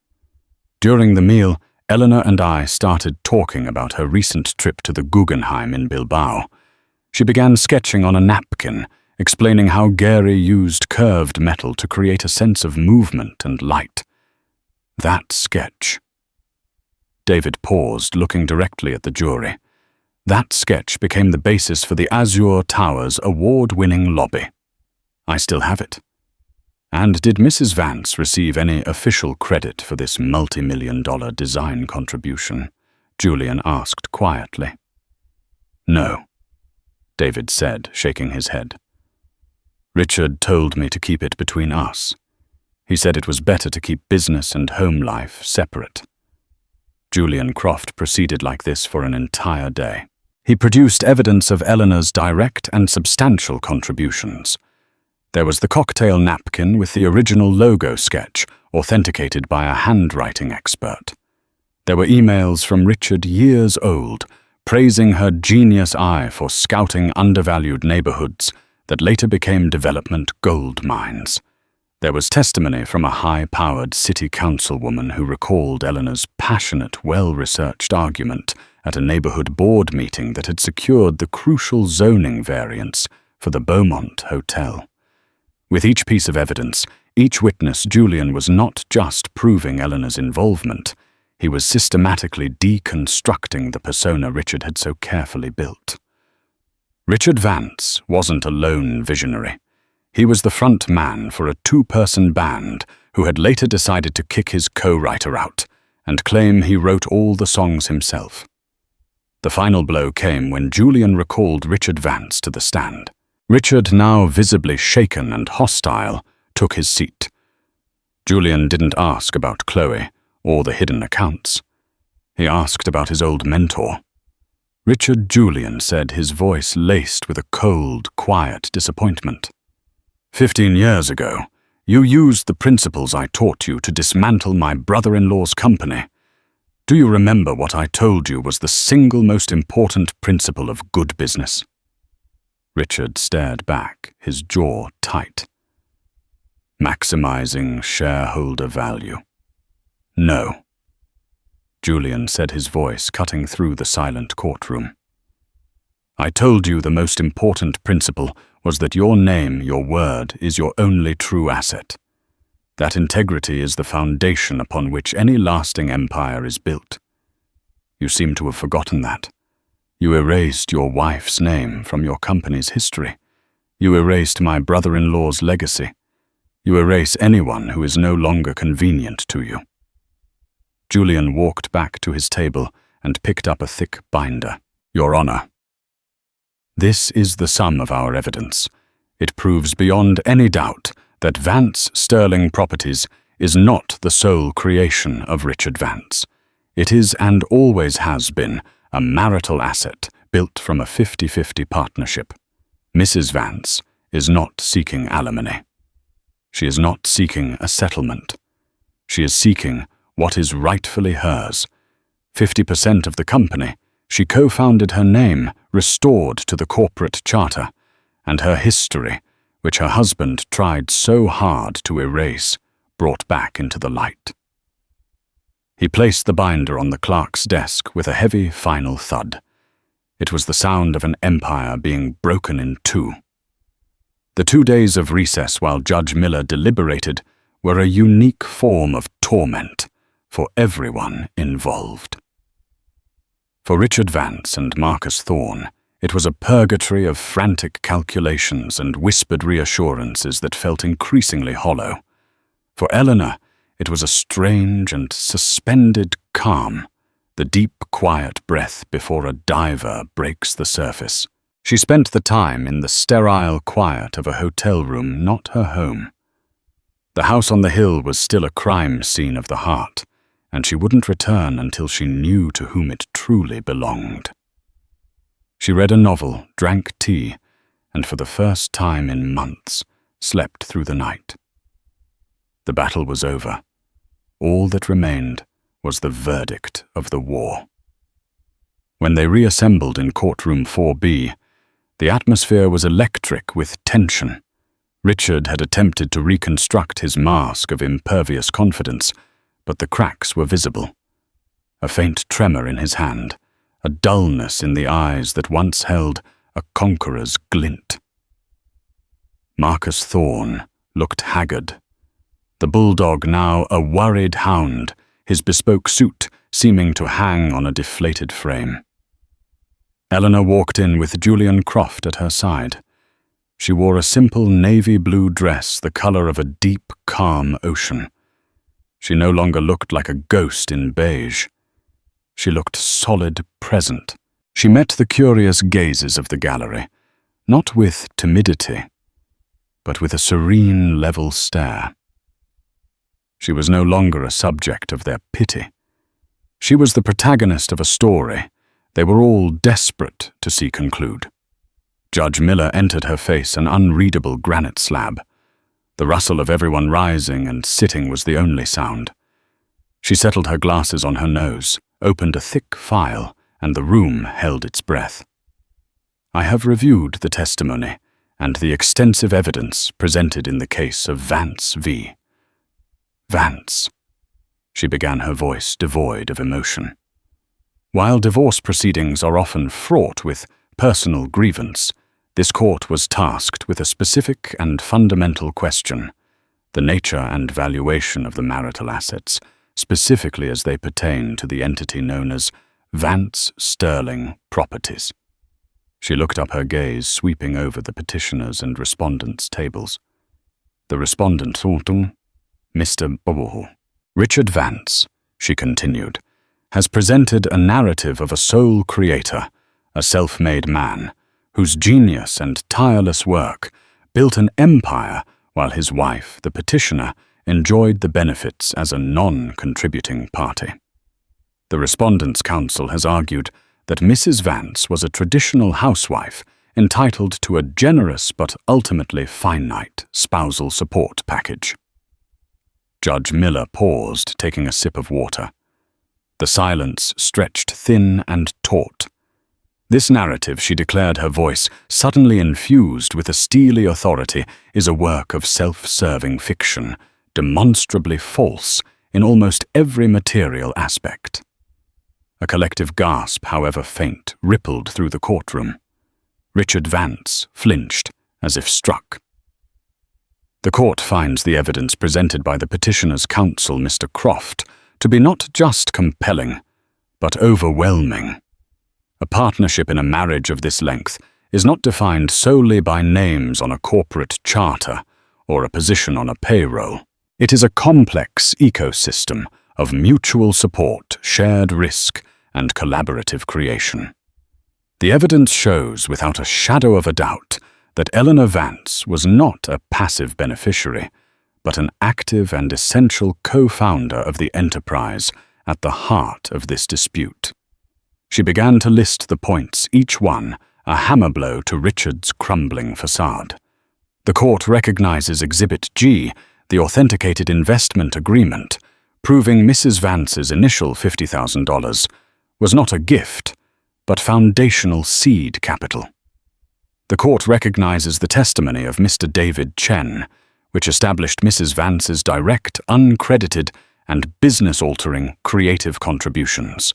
During the meal, Eleanor and I started talking about her recent trip to the Guggenheim in Bilbao. She began sketching on a napkin, explaining how Gehry used curved metal to create a sense of movement and light. That sketch. David paused, looking directly at the jury. That sketch became the basis for the Azure Tower's award-winning lobby. I still have it, And did Mrs. Vance receive any official credit for this multi-million-dollar design contribution? Julian asked quietly. No, David said, shaking his head. Richard told me to keep it between us. He said it was better to keep business and home life separate. Julian Croft proceeded like this for an entire day. He produced evidence of Eleanor's direct and substantial contributions. There was the cocktail napkin with the original logo sketch, authenticated by a handwriting expert. There were emails from Richard years old, praising her genius eye for scouting undervalued neighborhoods that later became development gold mines. There was testimony from a high-powered city councilwoman who recalled Eleanor's passionate, well-researched argument at a neighborhood board meeting that had secured the crucial zoning variance for the Beaumont Hotel. With each piece of evidence, each witness, Julian was not just proving Eleanor's involvement, he was systematically deconstructing the persona Richard had so carefully built. Richard Vance wasn't a lone visionary. He was the front man for a two-person band who had later decided to kick his co-writer out and claim he wrote all the songs himself. The final blow came when Julian recalled Richard Vance to the stand. Richard, now visibly shaken and hostile, took his seat. Julian didn't ask about Chloe or the hidden accounts. He asked about his old mentor. Richard Julian said, his voice laced with a cold, quiet disappointment. 15 years ago, you used the principles I taught you to dismantle my brother-in-law's company. Do you remember what I told you was the single most important principle of good business? Richard stared back, his jaw tight. Maximizing shareholder value. No. Julian said, his voice cutting through the silent courtroom. I told you the most important principle was that your name, your word, is your only true asset. That integrity is the foundation upon which any lasting empire is built. You seem to have forgotten that. You erased your wife's name from your company's history. You erased my brother-in-law's legacy. You erase anyone who is no longer convenient to you. Julian walked back to his table and picked up a thick binder. Your Honor. This is the sum of our evidence. It proves beyond any doubt that Vance Sterling Properties is not the sole creation of Richard Vance. It is and always has been a marital asset built from a 50-50 partnership. Mrs. Vance is not seeking alimony. She is not seeking a settlement. She is seeking what is rightfully hers. 50% of the company, she co-founded, her name restored to the corporate charter, and her history, which her husband tried so hard to erase, brought back into the light. He placed the binder on the clerk's desk with a heavy final thud. It was the sound of an empire being broken in two. The 2 days of recess while Judge Miller deliberated were a unique form of torment for everyone involved. For Richard Vance and Marcus Thorne, it was a purgatory of frantic calculations and whispered reassurances that felt increasingly hollow. For Eleanor, it was a strange and suspended calm, the deep, quiet breath before a diver breaks the surface. She spent the time in the sterile quiet of a hotel room, not her home. The house on the hill was still a crime scene of the heart, and she wouldn't return until she knew to whom it truly belonged. She read a novel, drank tea, and for the first time in months, slept through the night. The battle was over. All that remained was the verdict of the war. When they reassembled in courtroom 4B, the atmosphere was electric with tension. Richard had attempted to reconstruct his mask of impervious confidence, but the cracks were visible. A faint tremor in his hand, a dullness in the eyes that once held a conqueror's glint. Marcus Thorne looked haggard. The bulldog now a worried hound, his bespoke suit seeming to hang on a deflated frame. Eleanor walked in with Julian Croft at her side. She wore a simple navy blue dress the color of a deep, calm ocean. She no longer looked like a ghost in beige. She looked solid, present. She met the curious gazes of the gallery, not with timidity, but with a serene, level stare. She was no longer a subject of their pity. She was the protagonist of a story they were all desperate to see conclude. Judge Miller entered her face an unreadable granite slab. The rustle of everyone rising and sitting was the only sound. She settled her glasses on her nose, opened a thick file, and the room held its breath. I have reviewed the testimony and the extensive evidence presented in the case of Vance v. Vance. She began, her voice devoid of emotion. While divorce proceedings are often fraught with personal grievance, this court was tasked with a specific and fundamental question: the nature and valuation of the marital assets, specifically as they pertain to the entity known as Vance Sterling Properties. She looked up, her gaze sweeping over the petitioners' and respondents' tables. The respondent, Mr. Richard Vance, she continued, has presented a narrative of a sole creator, a self-made man, whose genius and tireless work built an empire while his wife, the petitioner, enjoyed the benefits as a non-contributing party. The respondents' counsel has argued that Mrs. Vance was a traditional housewife entitled to a generous but ultimately finite spousal support package. Judge Miller paused, taking a sip of water. The silence stretched thin and taut. This narrative, she declared, her voice suddenly infused with a steely authority, is a work of self-serving fiction, demonstrably false in almost every material aspect. A collective gasp, however faint, rippled through the courtroom. Richard Vance flinched, as if struck. The court finds the evidence presented by the petitioner's counsel, Mr. Croft, to be not just compelling, but overwhelming. A partnership in a marriage of this length is not defined solely by names on a corporate charter or a position on a payroll. It is a complex ecosystem of mutual support, shared risk, and collaborative creation. The evidence shows without a shadow of a doubt that Eleanor Vance was not a passive beneficiary, but an active and essential co-founder of the enterprise at the heart of this dispute. She began to list the points, each one a hammer blow to Richard's crumbling facade. The court recognizes Exhibit G, the authenticated investment agreement, proving Mrs. Vance's initial $50,000 was not a gift, but foundational seed capital. The court recognizes the testimony of Mr. David Chen, which established Mrs. Vance's direct, uncredited, and business-altering creative contributions.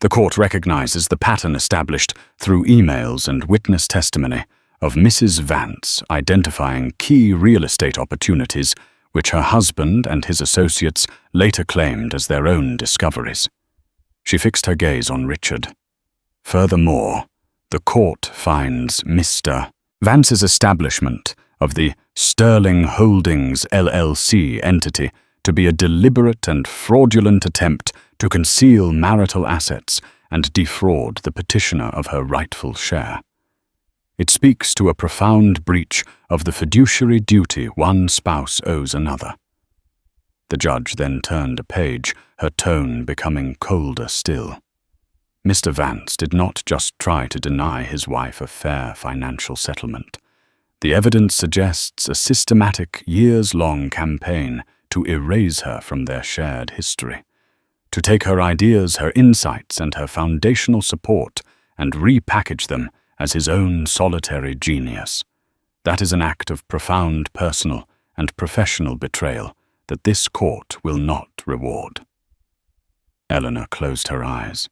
The court recognizes the pattern established through emails and witness testimony of Mrs. Vance identifying key real estate opportunities which her husband and his associates later claimed as their own discoveries. She fixed her gaze on Richard. Furthermore, the court finds Mr. Vance's establishment of the Sterling Holdings LLC entity to be a deliberate and fraudulent attempt to conceal marital assets and defraud the petitioner of her rightful share. It speaks to a profound breach of the fiduciary duty one spouse owes another. The judge then turned a page, her tone becoming colder still. Mr. Vance did not just try to deny his wife a fair financial settlement. The evidence suggests a systematic, years-long campaign to erase her from their shared history, to take her ideas, her insights, and her foundational support and repackage them as his own solitary genius. That is an act of profound personal and professional betrayal that this court will not reward. Eleanor closed her eyes.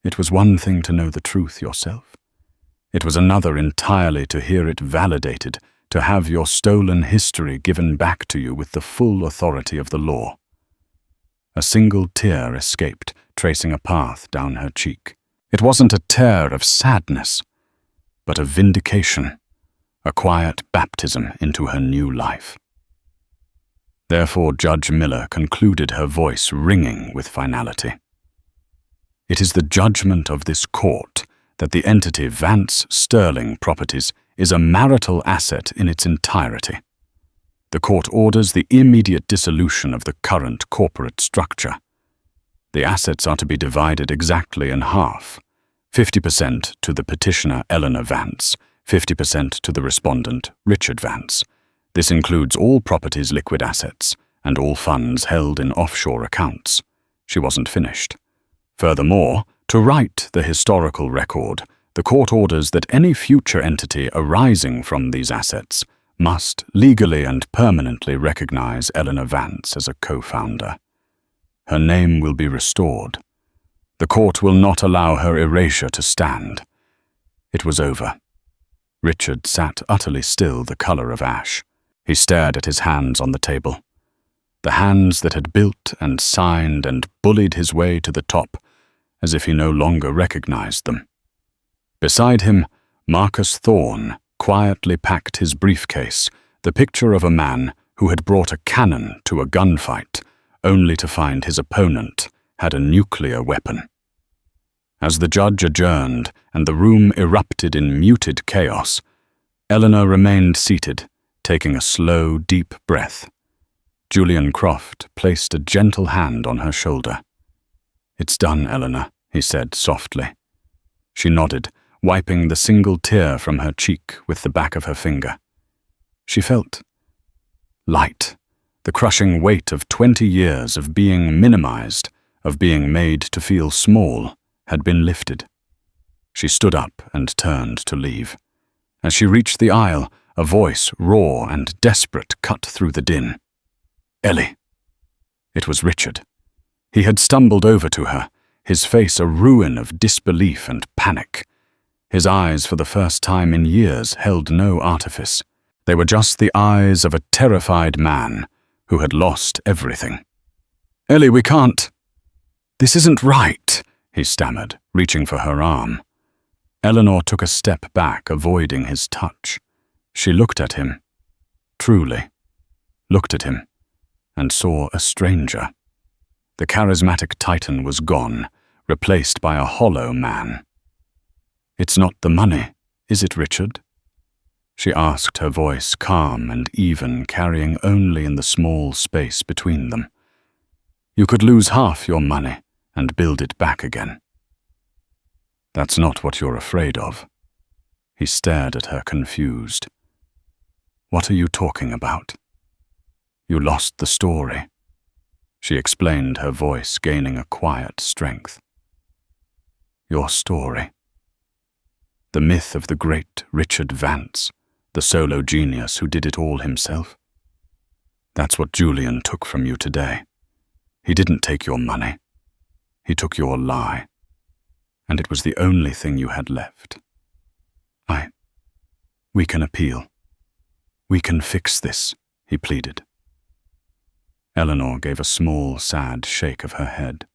It was one thing to know the truth yourself. It was another entirely to hear it validated, to have your stolen history given back to you with the full authority of the law. A single tear escaped, tracing a path down her cheek. It wasn't a tear of sadness, but of vindication, a quiet baptism into her new life. Therefore, Judge Miller concluded, her voice ringing with finality. It is the judgment of this court that the entity Vance Sterling Properties is a marital asset in its entirety. The court orders the immediate dissolution of the current corporate structure. The assets are to be divided exactly in half, 50% to the petitioner Eleanor Vance, 50% to the respondent Richard Vance. This includes all property's liquid assets and all funds held in offshore accounts. She wasn't finished. Furthermore, to right the historical record, the court orders that any future entity arising from these assets must legally and permanently recognize Eleanor Vance as a co-founder. Her name will be restored. The court will not allow her erasure to stand. It was over. Richard sat utterly still, the color of ash. He stared at his hands on the table. The hands that had built and signed and bullied his way to the top, as if he no longer recognized them. Beside him, Marcus Thorne quietly packed his briefcase, the picture of a man who had brought a cannon to a gunfight, only to find his opponent had a nuclear weapon. As the judge adjourned and the room erupted in muted chaos, Eleanor remained seated, taking a slow, deep breath. Julian Croft placed a gentle hand on her shoulder. "It's done, Eleanor," he said softly. She nodded, wiping the single tear from her cheek with the back of her finger. She felt light. The crushing weight of 20 years of being minimized, of being made to feel small, had been lifted. She stood up and turned to leave. As she reached the aisle, a voice, raw and desperate, cut through the din. "Ellie." It was Richard. He had stumbled over to her, his face a ruin of disbelief and panic. His eyes, for the first time in years, held no artifice. They were just the eyes of a terrified man who had lost everything. "Ellie, we can't." "This isn't right," he stammered, reaching for her arm. Eleanor took a step back, avoiding his touch. She looked at him, truly, looked at him, and saw a stranger. The charismatic titan was gone, replaced by a hollow man. "It's not the money, is it, Richard?" she asked, her voice calm and even, carrying only in the small space between them. "You could lose half your money and build it back again." "That's not what you're afraid of." He stared at her, confused. "What are you talking about?" "You lost the story," she explained, her voice gaining a quiet strength. "Your story. The myth of the great Richard Vance, the solo genius who did it all himself. That's what Julian took from you today. He didn't take your money. He took your lie. And it was the only thing you had left. We can appeal. We can fix this," he pleaded. Eleanor gave a small, sad shake of her head.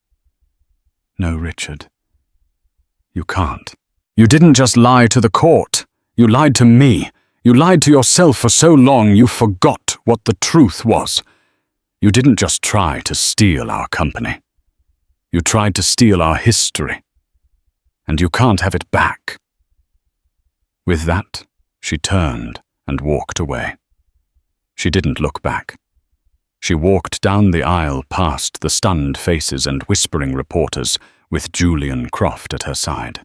"No, Richard. You can't. You didn't just lie to the court. You lied to me. You lied to yourself for so long you forgot what the truth was. You didn't just try to steal our company. You tried to steal our history. And you can't have it back." With that, she turned and walked away. She didn't look back. She walked down the aisle past the stunned faces and whispering reporters, with Julian Croft at her side.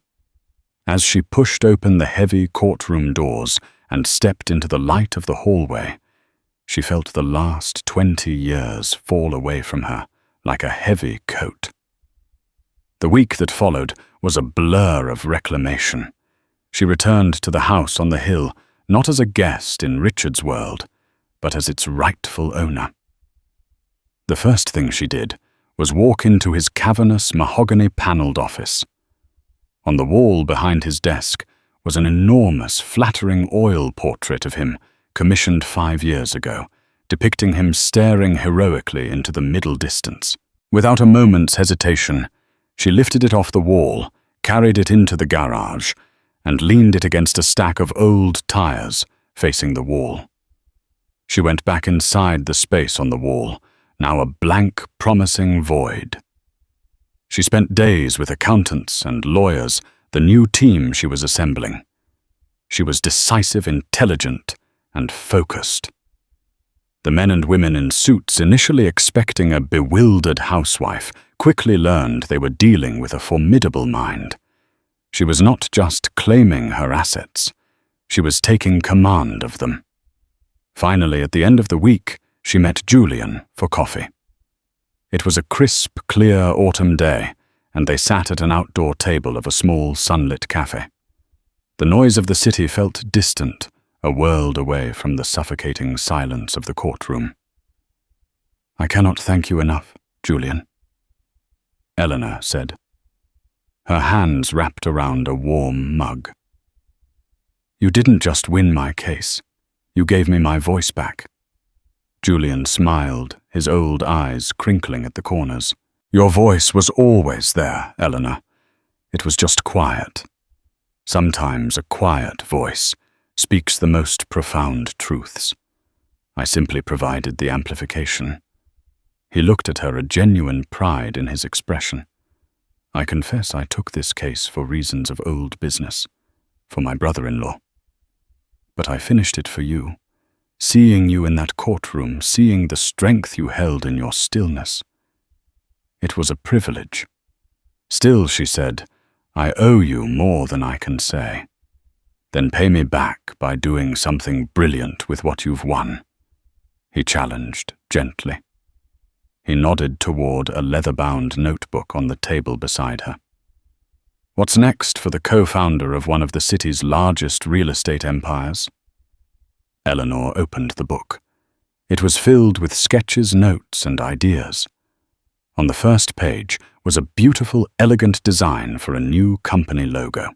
As she pushed open the heavy courtroom doors and stepped into the light of the hallway, she felt the last 20 years fall away from her like a heavy coat. The week that followed was a blur of reclamation. She returned to the house on the hill, not as a guest in Richard's world, but as its rightful owner. The first thing she did was walk into his cavernous, mahogany-paneled office. On the wall behind his desk was an enormous, flattering oil portrait of him, commissioned 5 years ago, depicting him staring heroically into the middle distance. Without a moment's hesitation, she lifted it off the wall, carried it into the garage, and leaned it against a stack of old tires, facing the wall. She went back inside the space on the wall, now a blank, promising void. She spent days with accountants and lawyers, the new team she was assembling. She was decisive, intelligent, and focused. The men and women in suits, initially expecting a bewildered housewife, quickly learned they were dealing with a formidable mind. She was not just claiming her assets, she was taking command of them. Finally, at the end of the week, she met Julian for coffee. It was a crisp, clear autumn day, and they sat at an outdoor table of a small, sunlit cafe. The noise of the city felt distant, a world away from the suffocating silence of the courtroom. "I cannot thank you enough, Julian," Eleanor said, her hands wrapped around a warm mug. "You didn't just win my case. You gave me my voice back." Julian smiled, his old eyes crinkling at the corners. "Your voice was always there, Eleanor. It was just quiet. Sometimes a quiet voice speaks the most profound truths. I simply provided the amplification." He looked at her, a genuine pride in his expression. "I confess I took this case for reasons of old business, for my brother-in-law. But I finished it for you, seeing you in that courtroom, seeing the strength you held in your stillness. It was a privilege. Still," she said, "I owe you more than I can say." "Then pay me back by doing something brilliant with what you've won," he challenged gently. He nodded toward a leather-bound notebook on the table beside her. "What's next for the co-founder of one of the city's largest real estate empires?" Eleanor opened the book. It was filled with sketches, notes, and ideas. On the first page was a beautiful, elegant design for a new company logo.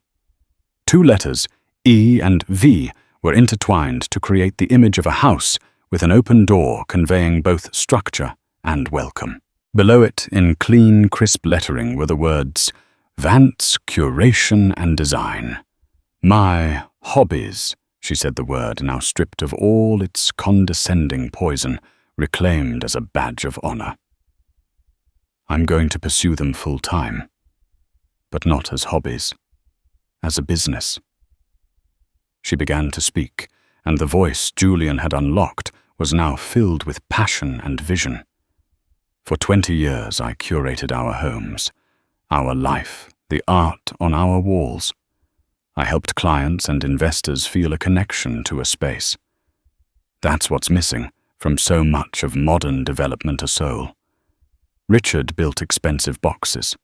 2 letters, E and V, were intertwined to create the image of a house with an open door conveying both structure and welcome. Below it, in clean, crisp lettering, were the words, "Vance, Curation and Design." "My hobbies," she said, the word, now stripped of all its condescending poison, reclaimed as a badge of honor. "I'm going to pursue them full-time, but not as hobbies, as a business." She began to speak, and the voice Julian had unlocked was now filled with passion and vision. "For 20 years I curated our homes, our life, the art on our walls. I helped clients and investors feel a connection to a space. That's what's missing from so much of modern development, a soul. Richard built expensive boxes.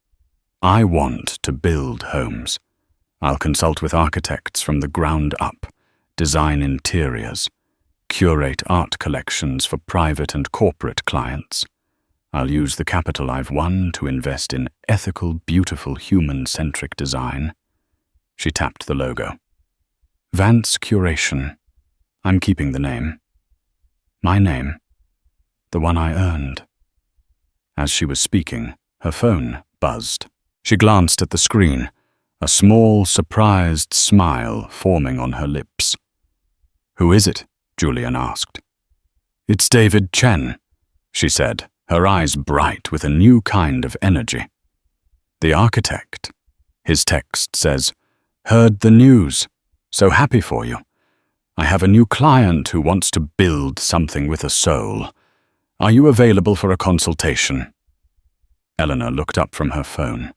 I want to build homes. I'll consult with architects from the ground up, design interiors, curate art collections for private and corporate clients. I'll use the capital I've won to invest in ethical, beautiful, human-centric design." She tapped the logo. "Vance Curation. I'm keeping the name. My name. The one I earned." As she was speaking, her phone buzzed. She glanced at the screen, a small, surprised smile forming on her lips. "Who is it?" Julian asked. "It's David Chen," she said, her eyes bright with a new kind of energy. "The architect." His text says, "Heard the news. So happy for you. I have a new client who wants to build something with a soul. Are you available for a consultation?" Eleanor looked up from her phone,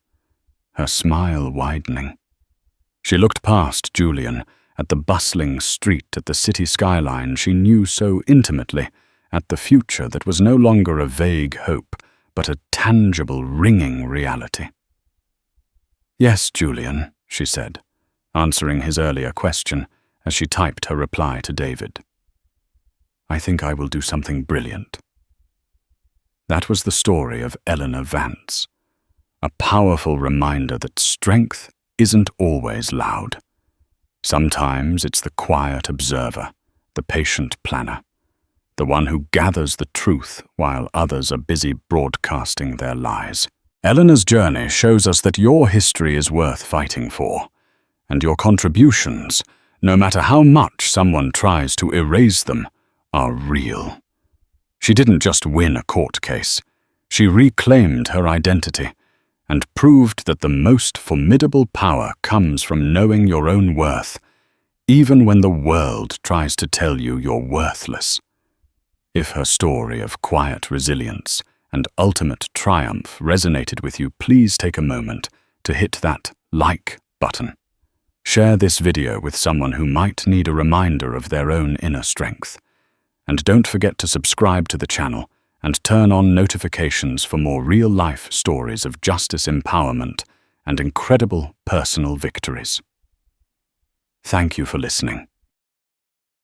her smile widening. She looked past Julian at the bustling street, at the city skyline she knew so intimately, at the future that was no longer a vague hope, but a tangible, ringing reality. "Yes, Julian," she said, answering his earlier question as she typed her reply to David. "I think I will do something brilliant." That was the story of Eleanor Vance, a powerful reminder that strength isn't always loud. Sometimes it's the quiet observer, the patient planner, the one who gathers the truth while others are busy broadcasting their lies. Eleanor's journey shows us that your history is worth fighting for, and your contributions, no matter how much someone tries to erase them, are real. She didn't just win a court case. She reclaimed her identity and proved that the most formidable power comes from knowing your own worth, even when the world tries to tell you you're worthless. If her story of quiet resilience and ultimate triumph resonated with you, please take a moment to hit that like button. Share this video with someone who might need a reminder of their own inner strength. And don't forget to subscribe to the channel and turn on notifications for more real-life stories of justice, empowerment, and incredible personal victories. Thank you for listening.